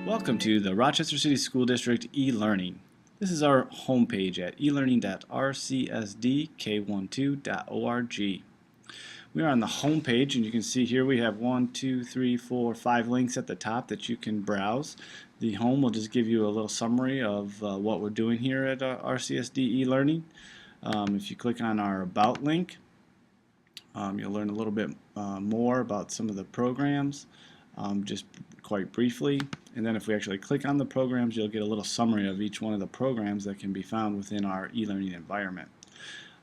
Welcome to the Rochester City School District e-learning. This is our homepage at elearning.rcsdk12.org. We are on the homepage, and you can see here we have 1, 2, 3, 4, 5 links at the top that you can browse. The home will just give you a little summary of what we're doing here at RCSD e-learning. If you click on our About link, you'll learn a little bit more about some of the programs, just quite briefly. And then if we actually click on the programs, you'll get a little summary of each one of the programs that can be found within our e-learning environment.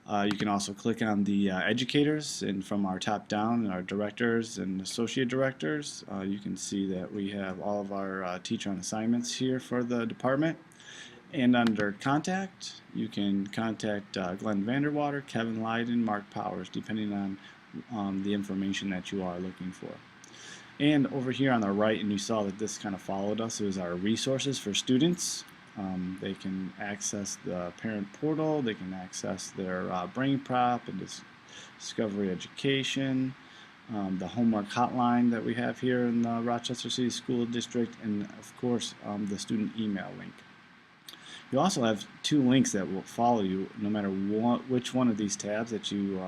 You can also click on the educators, and from our top down, our directors and associate directors, you can see that we have all of our teacher on assignments here for the department. And under contact, you can contact Glenn Vanderwater, Kevin Lyden, Mark Powers, depending on the information that you are looking for. And over here on the right, and you saw that this kind of followed us, is our resources for students. They can access the parent portal, they can access their brain prop and discovery education, the homework hotline that we have here in the Rochester City School District, and of course the student email link. You also have two links that will follow you no matter which one of these tabs that you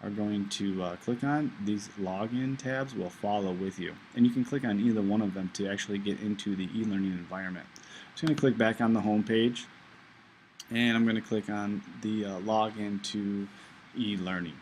are going to click on. These login tabs will follow with you, and you can click on either one of them to actually get into the e-learning environment. I'm just going to click back on the home page, and I'm going to click on the login to e-learning.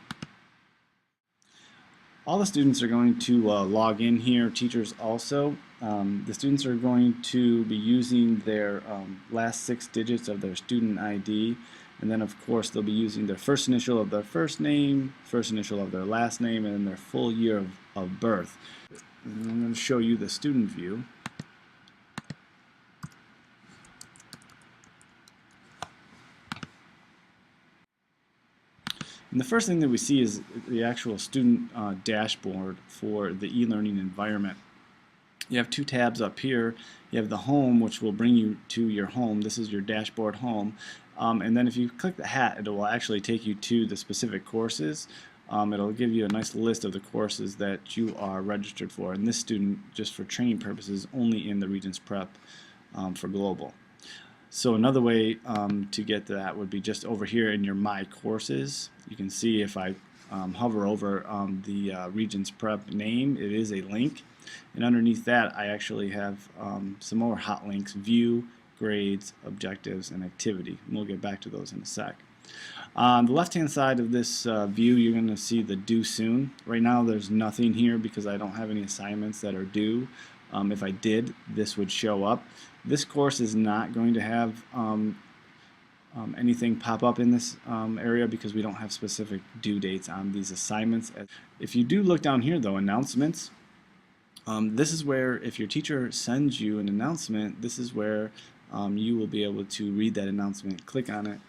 All the students are going to log in here, teachers also. The students are going to be using their last 6 digits of their student ID, and then of course they'll be using their first initial of their first name, first initial of their last name, and then their full year of birth. And I'm going to show you the student view. And the first thing that we see is the actual student dashboard for the e-learning environment. You have 2 tabs up here. You have the home, which will bring you to your home. This is your dashboard home. And then if you click the hat, it will actually take you to the specific courses. It'll give you a nice list of the courses that you are registered for. And this student, just for training purposes, only in the Regents Prep for Global. So another way to get to that would be just over here in your My Courses. You can see if I hover over the Regents Prep name, it is a link. And underneath that, I actually have some more hot links: view, grades, objectives, and activity. And we'll get back to those in a sec. On the left-hand side of this view, you're going to see the due soon. Right now, there's nothing here because I don't have any assignments that are due. If I did, this would show up. This course is not going to have anything pop up in this area because we don't have specific due dates on these assignments. If you do look down here though, announcements, this is where if your teacher sends you an announcement, this is where you will be able to read that announcement, click on it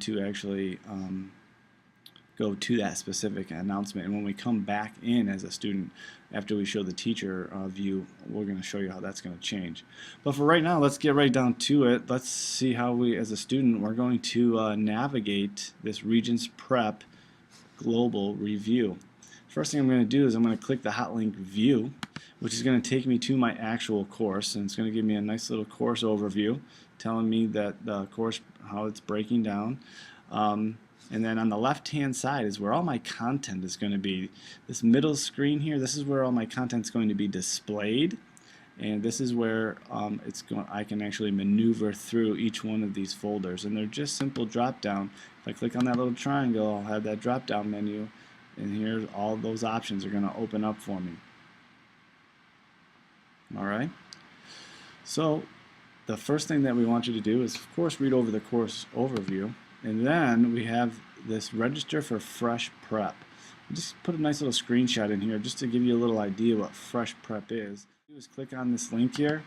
to actually go to that specific announcement. And when we come back in as a student, after we show the teacher view, we're going to show you how that's going to change. But for right now, let's get right down to it. Let's see how we, as a student, we're going to navigate this Regents Prep Global Review. First thing I'm going to do is I'm going to click the hot link View, which is going to take me to my actual course, and it's going to give me a nice little course overview telling me that the course, how it's breaking down. And then on the left-hand side is where all my content is going to be. This middle screen here, this is where all my content is going to be displayed. And this is where I can actually maneuver through each one of these folders. And they're just simple drop-down. If I click on that little triangle, I'll have that drop-down menu. And here, all those options are going to open up for me. Alright? So, the first thing that we want you to do is, of course, read over the course overview. And then we have this register for Fresh Prep. Just put a nice little screenshot in here just to give you a little idea what Fresh Prep is. Just click on this link here,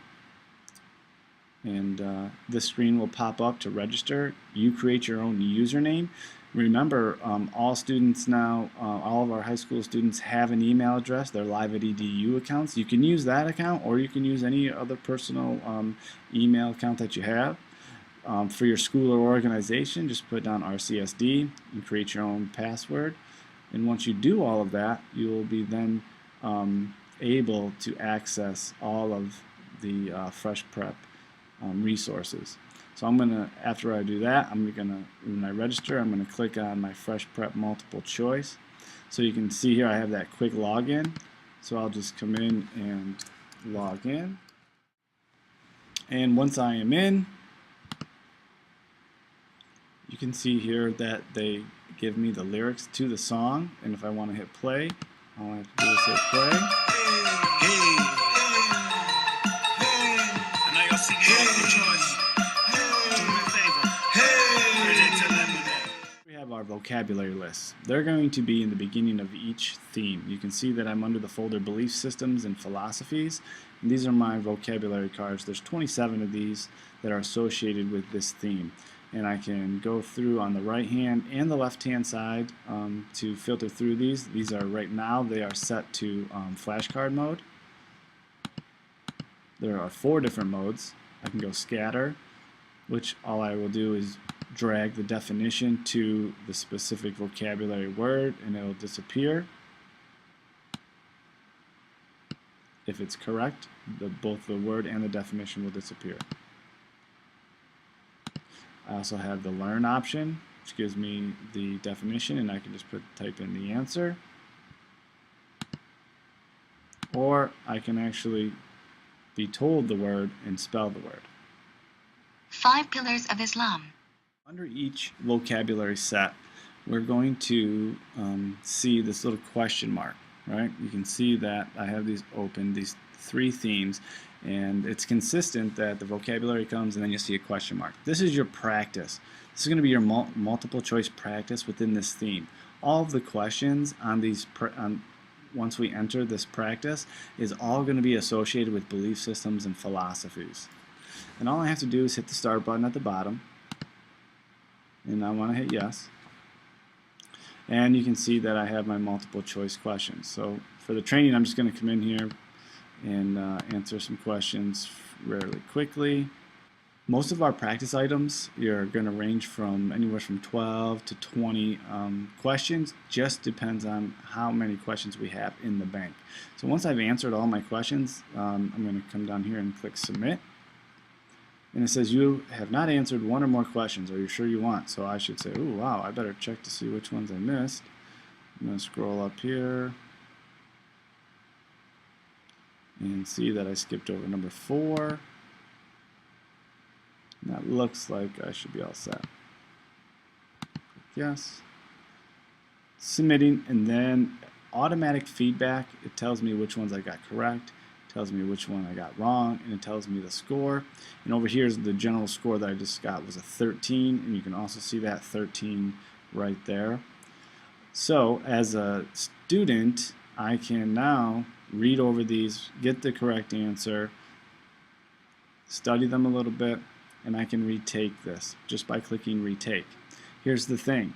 and this screen will pop up to register. You create your own username. Remember, all students now, all of our high school students have an email address, their Live at EDU accounts. You can use that account, or you can use any other personal email account that you have. For your school or organization, just put down RCSD and create your own password. And once you do all of that, you will be then able to access all of the Fresh Prep resources. So I'm gonna, after I do that, I'm gonna, when I register, I'm gonna click on my Fresh Prep multiple choice. So you can see here I have that quick login. So I'll just come in and log in. And once I am in, you can see here that they give me the lyrics to the song, and if I want to hit play, all I have to do is hit play. We have our vocabulary lists. They're going to be in the beginning of each theme. You can see that I'm under the folder Belief Systems and Philosophies, and these are my vocabulary cards. There's 27 of these that are associated with this theme. And I can go through on the right hand and the left hand side to filter through these. These are right now, they are set to flashcard mode. There are 4 different modes. I can go scatter, which all I will do is drag the definition to the specific vocabulary word and it will disappear. If it's correct, both the word and the definition will disappear. I also have the learn option, which gives me the definition, and I can just type in the answer. Or I can actually be told the word and spell the word. 5 Pillars of Islam. Under each vocabulary set, we're going to see this little question mark, right? You can see that I have these open, these 3 themes, and it's consistent that the vocabulary comes and then you see a question mark. This is your practice. This is going to be your multiple choice practice within this theme. All of the questions on these once we enter this practice is all going to be associated with belief systems and philosophies. And all I have to do is hit the start button at the bottom, and I want to hit yes. And you can see that I have my multiple choice questions. So for the training, I'm just going to come in here and answer some questions really quickly. Most of our practice items are going to range from anywhere from 12 to 20 questions. Just depends on how many questions we have in the bank. So once I've answered all my questions, I'm going to come down here and click submit. And it says you have not answered 1 or more questions. Are you sure you want? So I should say, oh wow, I better check to see which ones I missed. I'm going to scroll up here and see that I skipped over number 4. And that looks like I should be all set. Yes. Submitting, and then automatic feedback. It tells me which ones I got correct, it tells me which one I got wrong, and it tells me the score. And over here is the general score that I just got was a 13, and you can also see that 13 right there. So as a student, I can now read over these, get the correct answer, study them a little bit, and I can retake this just by clicking retake. Here's the thing.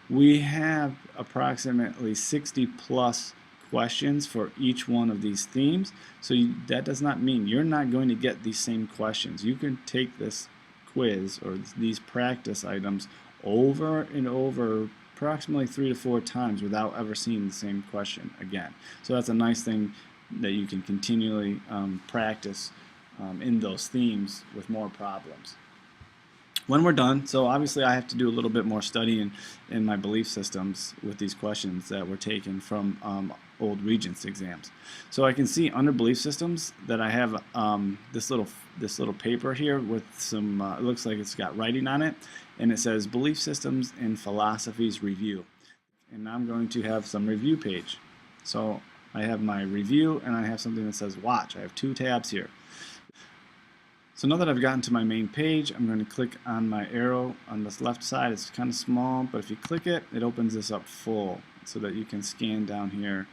We have approximately 60 plus questions for each one of these themes, so that does not mean you're not going to get these same questions. You can take this quiz or these practice items over and over approximately 3 to 4 times without ever seeing the same question again. So that's a nice thing that you can continually practice in those themes with more problems. When we're done, so obviously I have to do a little bit more studying in my belief systems with these questions that were taken from old Regents exams. So I can see under belief systems that I have this little paper here with some, it looks like it's got writing on it, and it says Belief Systems and Philosophies Review. And I'm going to have some review page. So I have my review and I have something that says watch. I have 2 tabs here. So now that I've gotten to my main page, I'm going to click on my arrow on this left side. It's kind of small, but if you click it, it opens this up full so that you can scan down here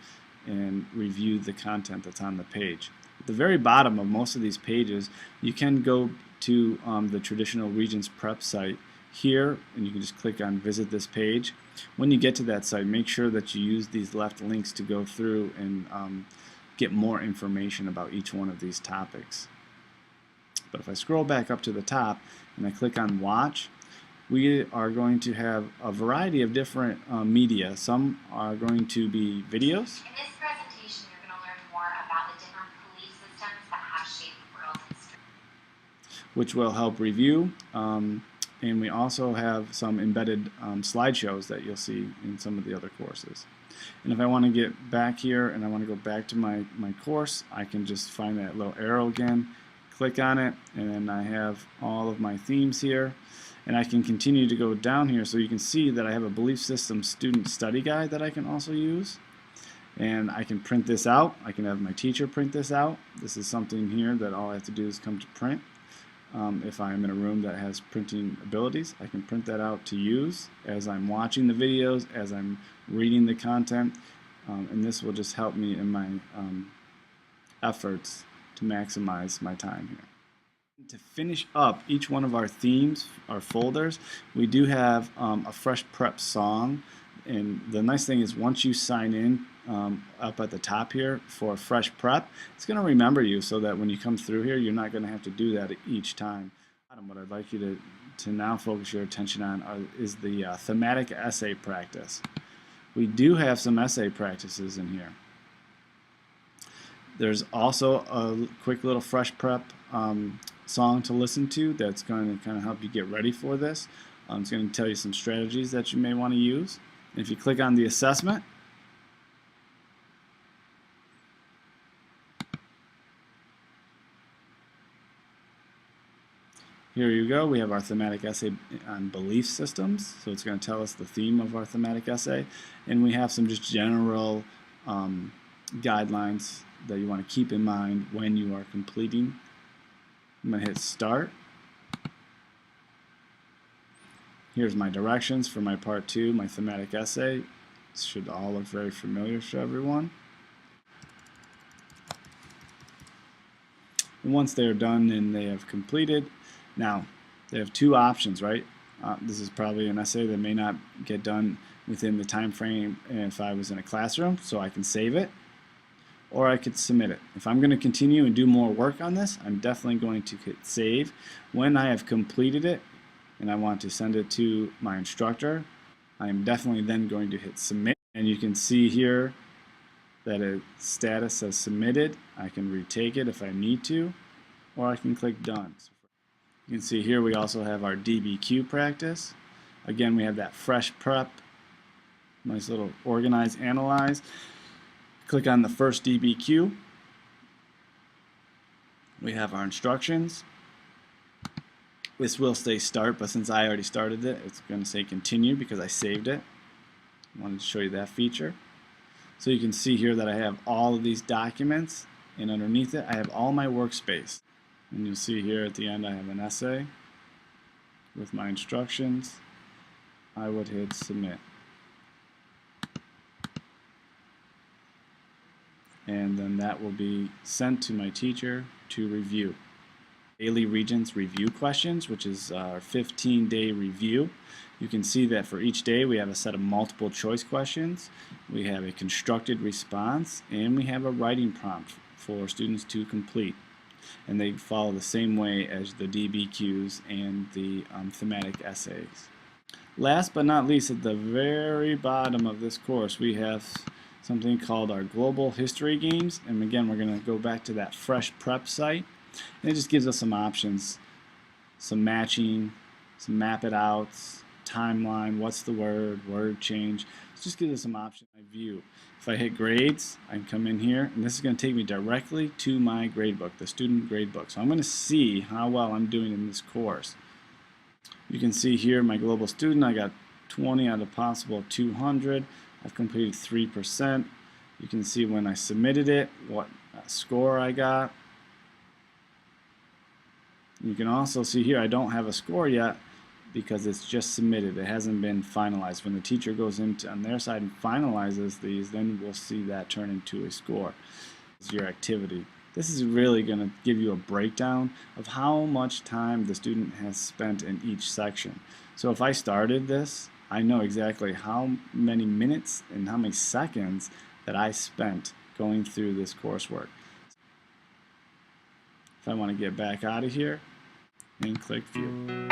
and review the content that's on the page. At the very bottom of most of these pages, you can go to the traditional Regents Prep site here, and you can just click on visit this page. When you get to that site, make sure that you use these left links to go through and get more information about each one of these topics. But if I scroll back up to the top and I click on watch, we are going to have a variety of different media. Some are going to be videos. In this presentation, you're going to learn more about the different belief systems that have shaped the world which will help review. And we also have some embedded slideshows that you'll see in some of the other courses. And if I want to get back here and I want to go back to my course, I can just find that little arrow again, click on it, and then I have all of my themes here. And I can continue to go down here so you can see that I have a belief system student study guide that I can also use. And I can print this out. I can have my teacher print this out. This is something here that all I have to do is come to print. If I'm in a room that has printing abilities, I can print that out to use as I'm watching the videos, as I'm reading the content, and this will just help me in my efforts to maximize my time here. To finish up each one of our themes, our folders, we do have a fresh prep song. And the nice thing is once you sign in up at the top here for fresh prep, it's going to remember you so that when you come through here, you're not going to have to do that each time. What I'd like you to now focus your attention on is the thematic essay practice. We do have some essay practices in here. There's also a quick little fresh prep song to listen to that's going to kind of help you get ready for this. It's going to tell you some strategies that you may want to use. And if you click on the assessment, here you go. We have our thematic essay on belief systems. So it's going to tell us the theme of our thematic essay. And we have some just general guidelines that you want to keep in mind when you are completing. I'm going to hit start. Here's my directions for my part 2, my thematic essay. This should all look very familiar to everyone. And once they're done and they have completed, now they have two options, right? This is probably an essay that may not get done within the time frame if I was in a classroom, so I can save it, or I could submit it. If I'm going to continue and do more work on this, I'm definitely going to hit save. When I have completed it, and I want to send it to my instructor, I am definitely then going to hit submit. And you can see here that a status says submitted. I can retake it if I need to, or I can click done. You can see here we also have our DBQ practice. Again, we have that fresh prep, nice little organize, analyze. Click on the first DBQ. We have our instructions. This will say start, but since I already started it, it's going to say continue because I saved it. I wanted to show you that feature. So you can see here that I have all of these documents, and underneath it I have all my workspace. And you'll see here at the end I have an essay with my instructions. I would hit submit. And then that will be sent to my teacher to review. Daily Regents review questions, which is our 15-day review. You can see that for each day we have a set of multiple choice questions, we have a constructed response, and we have a writing prompt for students to complete. And they follow the same way as the DBQs and the thematic essays. Last but not least, at the very bottom of this course we have something called our Global History Games, and again we're going to go back to that fresh prep site. And it just gives us some options, some matching, some map it outs, timeline, what's the word change. It just gives us some options. I view. If I hit grades, I can come in here, and this is going to take me directly to my gradebook, the student gradebook. So I'm going to see how well I'm doing in this course. You can see here my global student, I got 20 out of possible 200. I've completed 3%. You can see when I submitted it, what score I got. You can also see here I don't have a score yet because it's just submitted. It hasn't been finalized. When the teacher goes into on their side and finalizes these, then we'll see that turn into a score. It's your activity. This is really going to give you a breakdown of how much time the student has spent in each section. So if I started this, I know exactly how many minutes and how many seconds that I spent going through this coursework. If I want to get back out of here and click view.